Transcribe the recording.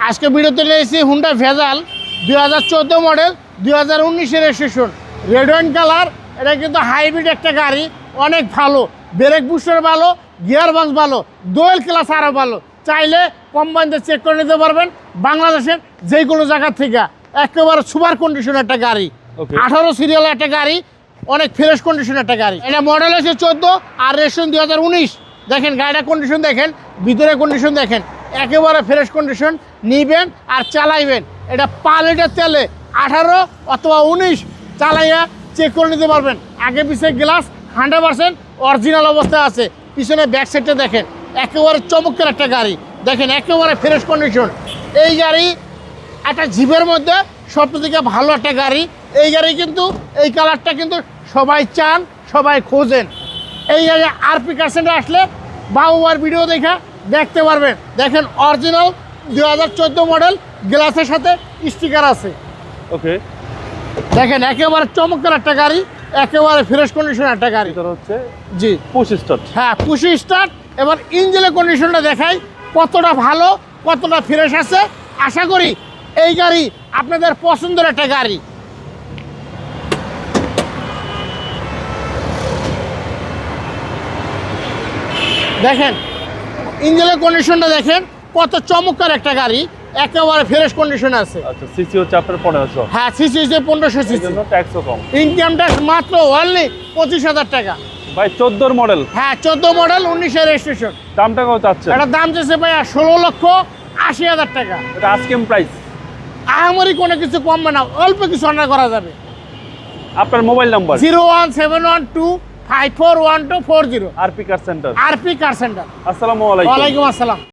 আজকে ভিডিওতে নিয়েছি হুন্ডা ভেজাল 2014 মডেল 2019-এর রেজিস্ট্রেশন, রেড ওয়াইন কালার। এটা কিন্তু হাইব্রিড একটা গাড়ি, অনেক ভালো, ব্রেক বুস্টার ভালো, গিয়ার বক্স ভালো, ডুয়েল ক্লাস আরও ভালো। চাইলে কোম্পানিতে চেক করে নিতে পারবেন বাংলাদেশের যে কোনো জায়গা থেকে। একেবারে সুপার কন্ডিশন একটা গাড়ি, 18 সিরিয়াল একটা গাড়ি, অনেক ফ্রেশ কন্ডিশন একটা গাড়ি। এটা মডেল হচ্ছে 14 আর রেজিস্ট্রেশন 2019। দেখেন গাড়িটার কন্ডিশন দেখেন, ভিতরে কন্ডিশন দেখেন, একেবারে ফ্রেশ কন্ডিশন। নিবেন আর চালাইবেন, এটা 5 লিটার তেলে 18 অথবা 19 চালাইয়া চেক করে নিতে পারবেন। আগে পিছিয়ে গ্লাস 100% অরিজিনাল অবস্থায় আছে। পিছনে ব্যাক সাইডটা দেখেন, একেবারে চমৎকার একটা গাড়ি। দেখেন একেবারে ফ্রেশ কন্ডিশন। এই গাড়ি একটা জিপের মধ্যে সবথেকে ভালো একটা গাড়ি। এই গাড়ি কিন্তু এই কালারটা কিন্তু সবাই চান, সবাই খোঁজেন। এই গাড়ি আরপি কার সেন্টার আসলে বাবুবার ভিডিও দেখতে পারবেন। দেখেন অরিজিনাল 2014 মডেল, গ্লাসের সাথে স্টিকার আছে। ওকে, দেখেন একেবারে চমৎকার একটা গাড়ি, একেবারে ফ্রেশ কন্ডিশন একটা গাড়ি। এটা হচ্ছে জি পুশ স্টার্ট। হ্যাঁ, পুশি স্টার্ট। এবার ইঞ্জিনের কন্ডিশনটা দেখাই কতটা ভালো, কতটা ফ্রেশ আছে। আশা করি এই গাড়ি আপনাদের পছন্দের একটা গাড়ি। দেখেন ইঞ্জিনের কন্ডিশনটা দেখেন, কত চমৎকার একটা গাড়ি, একেবারে ফ্রেশ কন্ডিশন আছে। আচ্ছা, সিসি হচ্ছে আপনার 1500। হ্যাঁ, সিসি হচ্ছে 1500 এর সিসি। জন্য ট্যাক্সও কম। ইনকাম ট্যাক্স মাত্র অনলি 25,000 টাকা। ভাই 14 মডেল। হ্যাঁ, 14 মডেল 19-এর রেজিস্ট্রেশন। দামটা কত চাচ্ছেন? এটার দাম চাইছে ভাই 16,80,000 টাকা। এটা আজকের প্রাইস। আহামরি কোনো কিছু কমবে না, অল্প কিছু অর্ডার করা যাবে। আপনার মোবাইল নাম্বার 01712541240। আরপি কার সেন্টার। আরপি কার সেন্টার। আসসালামু আলাইকুম। ওয়ালাইকুম আসসালাম।